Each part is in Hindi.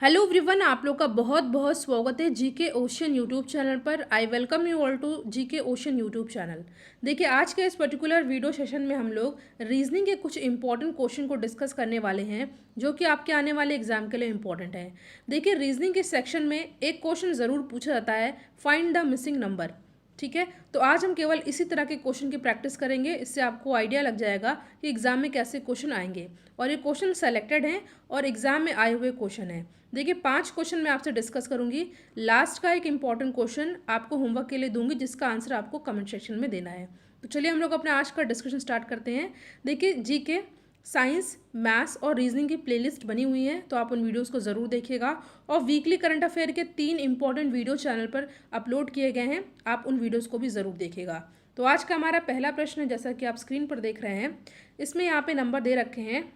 हेलो एवरीवन, आप लोग का बहुत बहुत स्वागत है जीके ओशन यूट्यूब चैनल पर। I welcome you all to GK Ocean YouTube channel. देखिए, आज के इस पर्टिकुलर वीडियो सेशन में हम लोग रीजनिंग के कुछ इंपॉर्टेंट क्वेश्चन को डिस्कस करने वाले हैं जो कि आपके आने वाले एग्जाम के लिए इंपॉर्टेंट है। देखिए, रीजनिंग के सेक्शन में एक क्वेश्चन ज़रूर पूछा जाता है, फाइंड द मिसिंग नंबर। ठीक है, तो आज हम केवल इसी तरह के क्वेश्चन की प्रैक्टिस करेंगे। इससे आपको आइडिया लग जाएगा कि एग्जाम में कैसे क्वेश्चन आएंगे। और ये क्वेश्चन सेलेक्टेड हैं और एग्जाम में आए हुए क्वेश्चन हैं। देखिए, 5 क्वेश्चन मैं आपसे डिस्कस करूंगी। लास्ट का एक इंपॉर्टेंट क्वेश्चन आपको होमवर्क के लिए दूंगी जिसका आंसर आपको कमेंट सेक्शन में देना है। तो चलिए हम लोग अपना आज का डिस्कशन स्टार्ट करते हैं। देखिए, जीके, साइंस, मैथ्स और रीजनिंग की प्लेलिस्ट बनी हुई है, तो आप उन वीडियोस को ज़रूर देखिएगा। और वीकली करंट अफेयर के 3 इंपॉर्टेंट वीडियो चैनल पर अपलोड किए गए हैं, आप उन वीडियोस को भी ज़रूर देखिएगा। तो आज का हमारा पहला प्रश्न है, जैसा कि आप स्क्रीन पर देख रहे हैं, इसमें यहाँ पे नंबर दे रखे हैं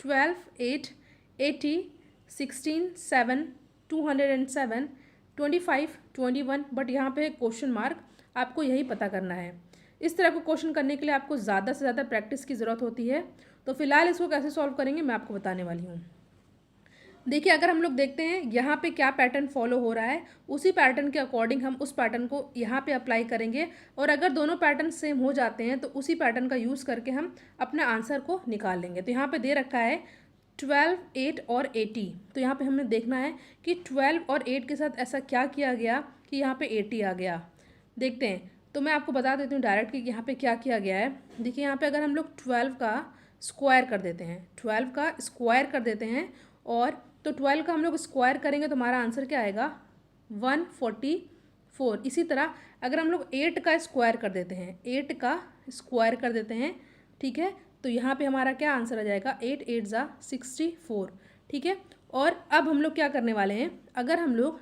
12, 8, 80, 16, 7, 207, 25, 21, बट यहाँ पे क्वेश्चन मार्क। आपको यही पता करना है। इस तरह को क्वेश्चन करने के लिए आपको ज़्यादा से ज़्यादा प्रैक्टिस की ज़रूरत होती है। तो फिलहाल इसको कैसे सॉल्व करेंगे मैं आपको बताने वाली हूँ। देखिए, अगर हम लोग देखते हैं यहाँ पे क्या पैटर्न फॉलो हो रहा है, उसी पैटर्न के अकॉर्डिंग हम उस पैटर्न को यहाँ पे अप्लाई करेंगे। और अगर दोनों पैटर्न सेम हो जाते हैं तो उसी पैटर्न का यूज़ करके हम अपने आंसर को निकाल लेंगे। तो यहाँ पे दे रखा है 12, 8 और 80। तो यहाँ पे हमें देखना है कि 12 और 8 के साथ ऐसा क्या किया गया कि यहाँ पे 80 आ गया। देखते हैं। तो मैं आपको बता देती हूँ डायरेक्ट कि यहाँ पे क्या किया गया है। देखिए, यहाँ पे अगर हम लोग 12 का स्क्वायर कर देते हैं, 12 का स्क्वायर कर देते हैं, और तो 12 का हम लोग स्क्वायर करेंगे तो हमारा आंसर क्या आएगा 144। इसी तरह अगर हम लोग 8 का स्क्वायर कर देते हैं, 8 का स्क्वायर कर देते हैं, ठीक है, तो यहाँ पे हमारा क्या आंसर आ जाएगा 8 8 ज़ा 64। ठीक है, और अब हम लोग क्या करने वाले हैं, अगर हम लोग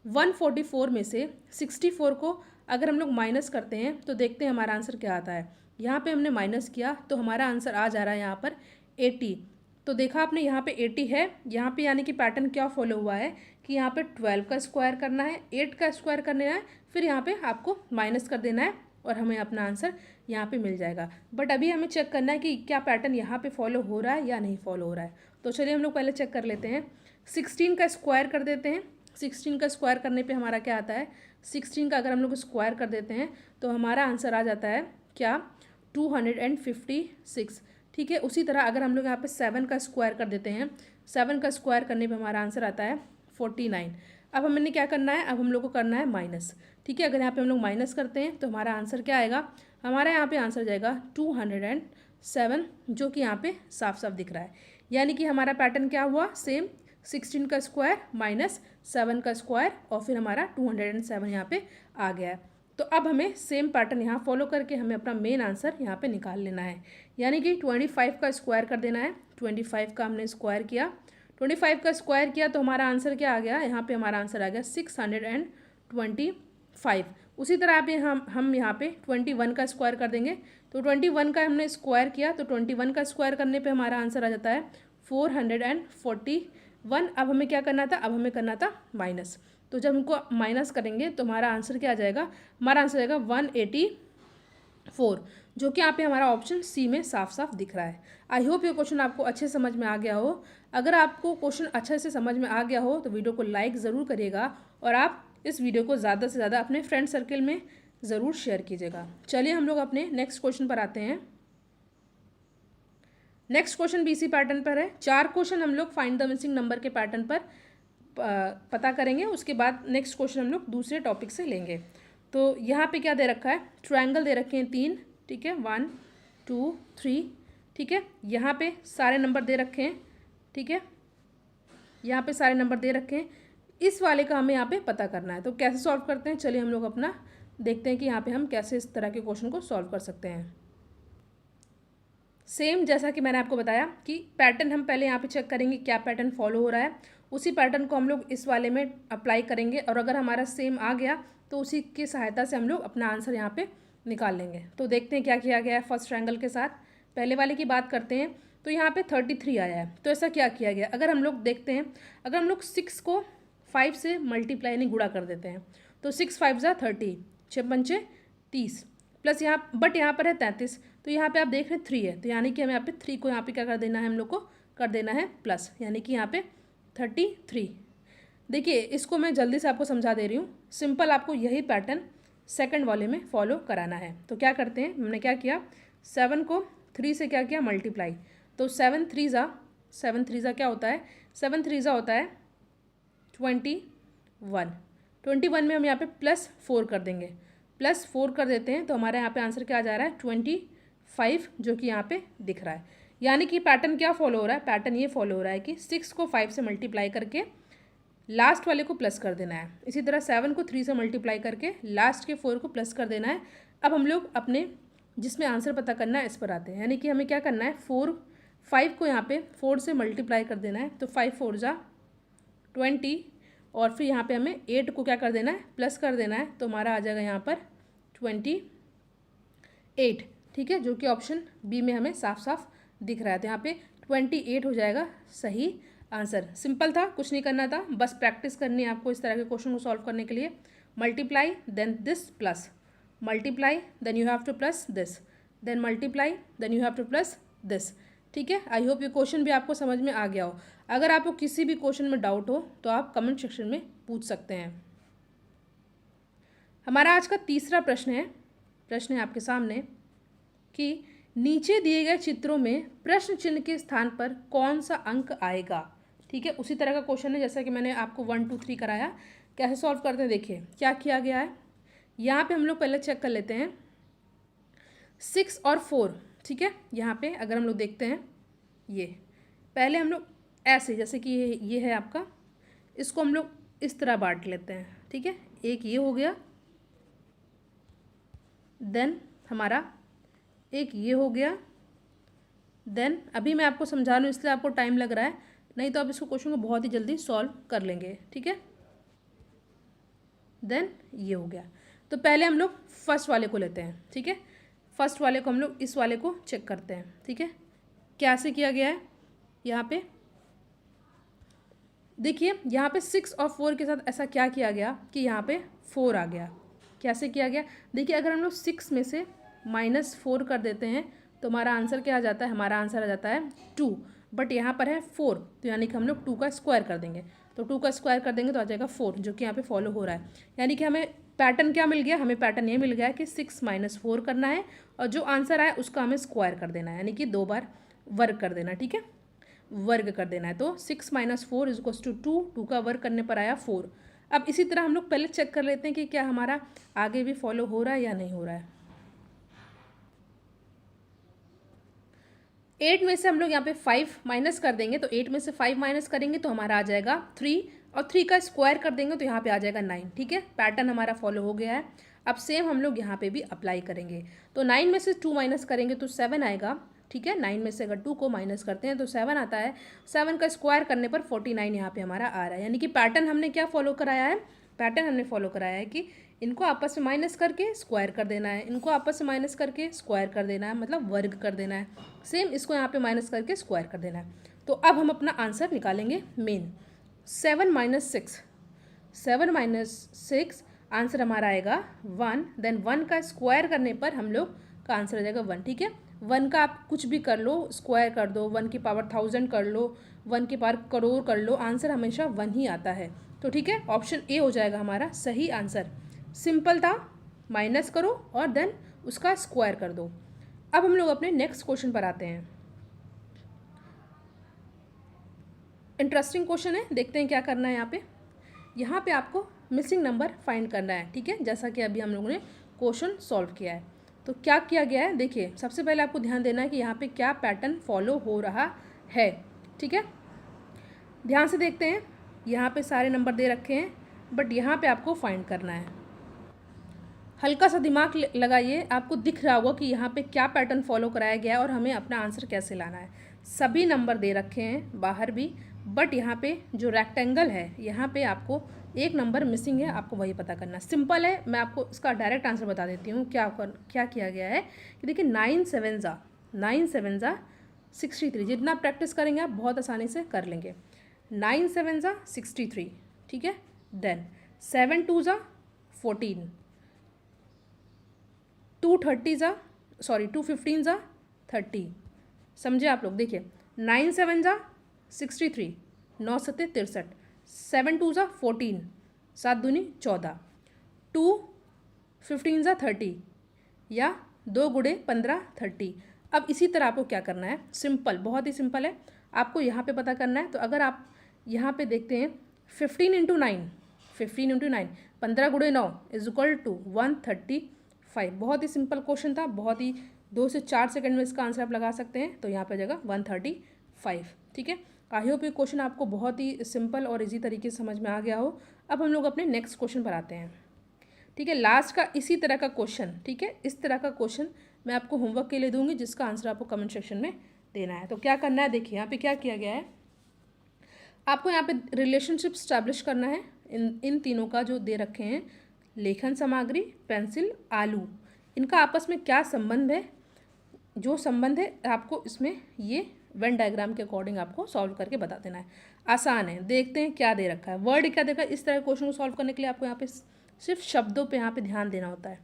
144 में से 64 को अगर हम लोग माइनस करते हैं तो देखते हैं हमारा आंसर क्या आता है। यहाँ पे हमने माइनस किया तो हमारा आंसर आ जा रहा है यहाँ पर 80। तो देखा आपने, यहाँ पे 80 है। यहाँ पे यानी कि पैटर्न क्या फॉलो हुआ है कि यहाँ पे 12 का स्क्वायर करना है, 8 का स्क्वायर करना है, फिर यहाँ पे आपको माइनस कर देना है और हमें अपना आंसर यहाँ पे मिल जाएगा। बट अभी हमें चेक करना है कि क्या पैटर्न यहाँ पे फॉलो हो रहा है या नहीं फॉलो हो रहा है। तो चलिए हम लोग पहले चेक कर लेते हैं। 16 का स्क्वायर कर देते हैं। 16 का स्क्वायर करने पे हमारा क्या आता है, 16 का अगर हम लोग स्क्वायर कर देते हैं तो हमारा आंसर आ जाता है क्या 256। ठीक है, उसी तरह अगर हम लोग यहाँ पे 7 का स्क्वायर कर देते हैं, 7 का स्क्वायर करने पे हमारा आंसर आता है 49। अब हमने क्या करना है, अब हम लोग को करना है माइनस। ठीक है, अगर यहाँ पे हम लोग माइनस करते हैं तो हमारा आंसर क्या आएगा, हमारा यहाँ पे आंसर जाएगा 207, जो कि यहाँ पे साफ साफ दिख रहा है। यानी कि हमारा पैटर्न क्या हुआ, सेम 16 का स्क्वायर माइनस 7 का स्क्वायर और फिर हमारा 207 यहाँ पे आ गया है। तो अब हमें सेम पैटर्न यहाँ फॉलो करके हमें अपना मेन आंसर यहाँ पे निकाल लेना है। यानी कि 25 का स्क्वायर कर देना है। 25 का हमने स्क्वायर किया, 25 का स्क्वायर किया तो हमारा आंसर क्या आ गया, यहाँ पे हमारा आंसर आ गया 625। उसी तरह पे हम यहाँ पे 21 का स्क्वायर कर देंगे। तो 21 का हमने स्क्वायर किया तो 21 का स्क्वायर करने पे हमारा आंसर आ जाता है 441। अब हमें क्या करना था, अब हमें करना था माइनस। तो जब हमको माइनस करेंगे तो हमारा आंसर क्या आ जाएगा, हमारा आंसर आएगा 184, जो कि यहाँ पे हमारा ऑप्शन सी में साफ साफ दिख रहा है। आई होप ये क्वेश्चन आपको अच्छे समझ में आ गया हो। अगर आपको क्वेश्चन अच्छे से समझ में आ गया हो तो वीडियो को लाइक ज़रूर करिएगा और आप इस वीडियो को ज़्यादा से ज़्यादा अपने फ्रेंड सर्कल में ज़रूर शेयर कीजिएगा। चलिए हम लोग अपने नेक्स्ट क्वेश्चन पर आते हैं। नेक्स्ट क्वेश्चन भी इसी पैटर्न पर है। 4 क्वेश्चन हम लोग फाइंड द मिसिंग नंबर के पैटर्न पर पता करेंगे। उसके बाद नेक्स्ट क्वेश्चन हम लोग दूसरे टॉपिक से लेंगे। तो यहाँ पे क्या दे रखा है, ट्रायंगल दे रखे हैं 3। ठीक है, 1 2 3। ठीक है, यहाँ पे सारे नंबर दे रखे हैं। ठीक है, यहाँ पे सारे नंबर दे रखे हैं। इस वाले का हमें यहाँ पे पता करना है। तो कैसे सॉल्व करते हैं, चलिए हम लोग अपना देखते हैं कि यहाँ पे हम कैसे इस तरह के क्वेश्चन को सॉल्व कर सकते हैं। सेम जैसा कि मैंने आपको बताया कि पैटर्न हम पहले यहाँ पे चेक करेंगे क्या पैटर्न फॉलो हो रहा है, उसी पैटर्न को हम लोग इस वाले में अप्लाई करेंगे और अगर हमारा सेम आ गया तो उसी की सहायता से हम लोग अपना आंसर यहाँ पे निकाल लेंगे। तो देखते हैं क्या किया गया है फर्स्ट ट्रायंगल के साथ। पहले वाले की बात करते हैं। तो यहाँ पे 33 आया है। तो ऐसा क्या किया गया, अगर हम लोग देखते हैं, अगर हम लोग 6 को 5 से मल्टीप्लाई यानी गुणा कर देते हैं तो 6 5 ज़ा 30, 6 पंचे 30, प्लस यहाँ बट यहाँ पर है 33। तो यहाँ पे आप देख रहे हैं 3 है, तो यानी कि हमें यहाँ पे 3 को यहाँ पे क्या कर देना है, हम लोग को कर देना है प्लस, यानी कि यहाँ पे 33। देखिए इसको मैं जल्दी से आपको समझा दे रही हूँ। सिंपल आपको यही पैटर्न सेकंड वाले में फॉलो कराना है। तो क्या करते हैं, हमने क्या किया, 7 को 3 से क्या किया, मल्टीप्लाई। तो 7 3 ज़ा क्या होता है, 7 3 ज़ा होता है 21। 21 में हम यहाँ पे +4 कर देंगे, +4 कर देते हैं तो हमारे यहाँ पे आंसर क्या आ जा रहा है, 25, जो कि यहाँ पे दिख रहा है। यानी कि पैटर्न क्या फॉलो हो रहा है, पैटर्न ये फॉलो हो रहा है कि 6 को 5 से मल्टीप्लाई करके लास्ट वाले को प्लस कर देना है। इसी तरह 7 को 3 से मल्टीप्लाई करके लास्ट के 4 को प्लस कर देना है। अब हम लोग अपने जिसमें आंसर पता करना है इस पर आते हैं। यानी कि हमें क्या करना है, 5 को यहाँ पे 4 से मल्टीप्लाई कर देना है। तो 5 4 ज़ा 20 और फिर यहाँ पे हमें 8 को क्या कर देना है, प्लस कर देना है। तो हमारा आ जाएगा यहाँ पर 28। ठीक है, जो कि ऑप्शन बी में हमें साफ साफ दिख रहा है। तो यहाँ पे 28 हो जाएगा सही आंसर। सिंपल था, कुछ नहीं करना था, बस प्रैक्टिस करनी है आपको इस तरह के क्वेश्चन को सॉल्व करने के लिए। Multiply then this plus, multiply then you have to plus this, then multiply then you have to plus this. ठीक है, आई होप ये क्वेश्चन भी आपको समझ में आ गया हो। अगर आपको किसी भी क्वेश्चन में डाउट हो तो आप कमेंट सेक्शन में पूछ सकते हैं। हमारा आज का तीसरा प्रश्न है आपके सामने कि नीचे दिए गए चित्रों में प्रश्न चिन्ह के स्थान पर कौन सा अंक आएगा। ठीक है, उसी तरह का क्वेश्चन है जैसा कि मैंने आपको 1 2 3 कराया। कैसे सॉल्व करते हैं, देखिए क्या किया गया है। यहाँ पे हम लोग पहले चेक कर लेते हैं 6 और 4। ठीक है, यहाँ पे अगर हम लोग देखते हैं, ये पहले हम लोग ऐसे, जैसे कि ये है आपका, इसको हम लोग इस तरह बांट लेते हैं। ठीक है, एक ये हो गया, देन हमारा एक ये हो गया, देन अभी मैं आपको समझा लूँ इसलिए आपको टाइम लग रहा है, नहीं तो आप इसको क्वेश्चन को बहुत ही जल्दी सॉल्व कर लेंगे। ठीक है, देन ये हो गया। तो पहले हम लोग फर्स्ट वाले को लेते हैं। ठीक है, फर्स्ट वाले को हम लोग इस वाले को चेक करते हैं। ठीक है, कैसे किया गया है, यहाँ पे देखिए, यहाँ पे 6 और 4 के साथ ऐसा क्या किया गया कि यहाँ पे 4 आ गया। कैसे किया गया, देखिए अगर हम लोग 6 में से -4 कर देते हैं तो हमारा आंसर क्या आ जाता है, हमारा आंसर आ जाता है 2। बट यहाँ पर है 4, तो यानी कि हम लोग 2 का स्क्वायर कर देंगे। तो 2 का स्क्वायर कर देंगे तो आ जाएगा 4, जो कि यहाँ पे फॉलो हो रहा है। यानी कि हमें पैटर्न क्या मिल गया, हमें पैटर्न ये मिल गया कि 6 - 4 करना है और जो आंसर आए उसका हमें स्क्वायर कर देना है, यानी कि 2 बार वर्ग कर देना। ठीक है, वर्ग कर देना है। तो 6 - 4 = 2, 2 का वर्ग करने पर आया 4। अब इसी तरह हम लोग पहले चेक कर लेते हैं कि क्या हमारा आगे भी फॉलो हो रहा है या नहीं हो रहा है। 8 में से हम लोग यहाँ पे 5 माइनस कर देंगे, तो 8 में से 5 माइनस करेंगे तो हमारा आ जाएगा 3, और 3 का स्क्वायर कर देंगे तो यहाँ पे आ जाएगा 9। ठीक है, पैटर्न हमारा फॉलो हो गया है। अब सेम हम लोग यहाँ पे भी अप्लाई करेंगे। तो 9 में से 2 माइनस करेंगे तो 7 आएगा। ठीक है, 9 में से अगर 2 को माइनस करते हैं तो 7 आता है। 7 का स्क्वायर करने पर 49 यहाँ पे हमारा आ रहा है। यानी कि पैटर्न हमने क्या फॉलो कराया है, पैटर्न हमने फॉलो कराया है कि इनको आपस में माइनस करके स्क्वायर कर देना है, इनको आपस में माइनस करके स्क्वायर कर देना है, मतलब वर्ग कर देना है। सेम इसको यहाँ पे माइनस करके स्क्वायर कर देना है। तो अब हम अपना आंसर निकालेंगे मेन। 7 - 6, 7 - 6 आंसर हमारा आएगा 1। देन 1 का स्क्वायर करने पर हम लोग का आंसर आ जाएगा 1। ठीक है, 1 का आप कुछ भी कर लो, स्क्वायर कर दो, 1 की पावर 1000 कर लो, 1 की पावर करोड़ कर लो, आंसर हमेशा 1 ही आता है। तो ठीक है, ऑप्शन ए हो जाएगा हमारा सही आंसर। सिंपल था, माइनस करो और देन उसका स्क्वायर कर दो। अब हम लोग अपने नेक्स्ट क्वेश्चन पर आते हैं। इंटरेस्टिंग क्वेश्चन है, देखते हैं क्या करना है। यहाँ पे आपको मिसिंग नंबर फाइंड करना है। ठीक है, जैसा कि अभी हम लोगों ने क्वेश्चन सॉल्व किया है। तो क्या किया गया है, देखिए सबसे पहले आपको ध्यान देना है कि यहाँ पे क्या पैटर्न फॉलो हो रहा है। ठीक है, ध्यान से देखते हैं। यहाँ पे सारे नंबर दे रखे हैं, बट यहाँ पे आपको फाइंड करना है। हल्का सा दिमाग लगाइए, आपको दिख रहा होगा कि यहाँ पे क्या पैटर्न फॉलो कराया गया है और हमें अपना आंसर कैसे लाना है। सभी नंबर दे रखे हैं बाहर भी, बट यहाँ पे जो रेक्टेंगल है यहाँ पे आपको एक नंबर मिसिंग है, आपको वही पता करना। सिंपल है, मैं आपको इसका डायरेक्ट आंसर बता देती हूँ। क्या किया गया है कि देखिए 9 7 ज़ा 63। जितना प्रैक्टिस करेंगे आप बहुत आसानी से कर लेंगे। 9 7 ज़ा 63। ठीक है, देन 7 2 ज़ा 14, 2 15 ज़ा 30। समझे आप लोग, देखिए 9 7 ज़ा 63, 9 सत्ते 63, 7 टू ज़ा 14, 7 दूनी 14, 2 15 ज़ा 30 या 2 गुणे 15 30। अब इसी तरह आपको क्या करना है, सिंपल, बहुत ही सिंपल है, आपको यहाँ पे पता करना है। तो अगर आप यहाँ पे देखते हैं 15 इंटू 9, 15 गुणे 9 इज इक्वल टू 135। बहुत ही सिंपल क्वेश्चन था, बहुत ही 2 से 4 सेकंड में इसका आंसर आप लगा सकते हैं। तो यहाँ पे जगह 135। ठीक है, आई होप ये क्वेश्चन आपको बहुत ही सिंपल और इजी तरीके से समझ में आ गया हो। अब हम लोग अपने नेक्स्ट क्वेश्चन पर आते हैं। ठीक है, लास्ट का इसी तरह का क्वेश्चन, ठीक है, इस तरह का क्वेश्चन मैं आपको होमवर्क के लिए दूंगी, जिसका आंसर आपको कमेंट सेक्शन में देना है। तो क्या करना है, देखिए यहाँ पे क्या किया गया है, आपको यहाँ पे रिलेशनशिप स्टैब्लिश करना है इन तीनों का जो दे रखे हैं, लेखन सामग्री, पेंसिल, आलू, इनका आपस में क्या संबंध है। जो संबंध है आपको इसमें ये वेन डायग्राम के अकॉर्डिंग आपको सॉल्व करके बता देना है। आसान है, देखते हैं क्या दे रखा है, वर्ड क्या देखा है। इस तरह के क्वेश्चन को सॉल्व करने के लिए आपको यहाँ पे सिर्फ शब्दों पे यहाँ पे ध्यान देना होता है।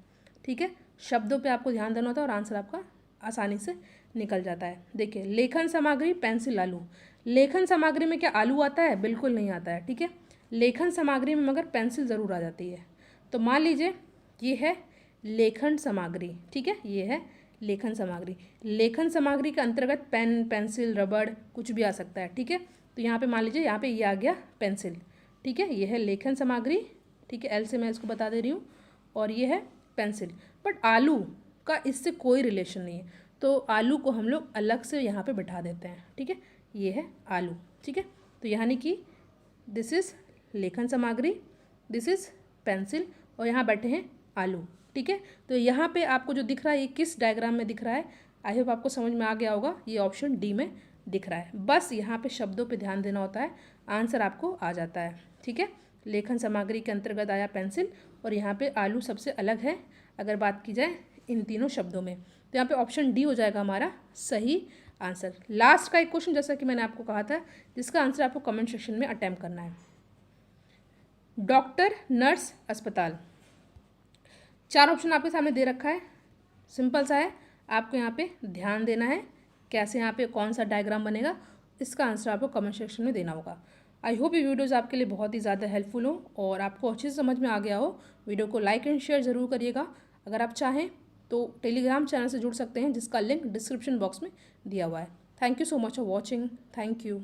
ठीक है, शब्दों पे आपको ध्यान देना होता है और आंसर आपका आसानी से निकल जाता है। देखिए, लेखन सामग्री, पेंसिल, आलू। लेखन सामग्री में क्या आलू आता है? बिल्कुल नहीं आता है। ठीक है, लेखन सामग्री में मगर पेंसिल ज़रूर आ जाती है। तो मान लीजिए ये है लेखन सामग्री। ठीक है, ये है लेखन सामग्री। लेखन सामग्री के अंतर्गत पेन, पेंसिल, रबड़ कुछ भी आ सकता है। ठीक है, तो यहाँ पे मान लीजिए यहाँ पे ये आ गया पेंसिल। ठीक है, ये है लेखन सामग्री। ठीक है, एल से मैं इसको बता दे रही हूँ, और ये है पेंसिल। बट आलू का इससे कोई रिलेशन नहीं है, तो आलू को हम लोग अलग से यहाँ पे बिठा देते हैं। ठीक है, ये है आलू। ठीक है, तो यानी कि दिस इज़ लेखन सामग्री, दिस इज़ पेंसिल, और यहाँ बैठे हैं आलू। ठीक है, तो यहाँ पे आपको जो दिख रहा है ये किस डायग्राम में दिख रहा है, आई होप आपको समझ में आ गया होगा। ये ऑप्शन डी में दिख रहा है। बस यहाँ पे शब्दों पे ध्यान देना होता है, आंसर आपको आ जाता है। ठीक है, लेखन सामग्री के अंतर्गत आया पेंसिल, और यहाँ पे आलू सबसे अलग है अगर बात की जाए इन तीनों शब्दों में। तो यहाँ पे ऑप्शन डी हो जाएगा हमारा सही आंसर। लास्ट का एक क्वेश्चन, जैसा कि मैंने आपको कहा था, जिसका आंसर आपको कमेंट सेक्शन में अटेम्प्ट करना है। डॉक्टर, नर्स, अस्पताल, 4 ऑप्शन आपके सामने दे रखा है। सिंपल सा है, आपको यहाँ पे ध्यान देना है कैसे यहाँ पे कौन सा डायग्राम बनेगा, इसका आंसर आपको कमेंट सेक्शन में देना होगा। आई होप ये वीडियोज़ आपके लिए बहुत ही ज़्यादा हेल्पफुल हो और आपको अच्छे से समझ में आ गया हो। वीडियो को लाइक एंड शेयर ज़रूर करिएगा। अगर आप चाहें तो टेलीग्राम चैनल से जुड़ सकते हैं, जिसका लिंक डिस्क्रिप्शन बॉक्स में दिया हुआ है। Thank you so much for watching. Thank you.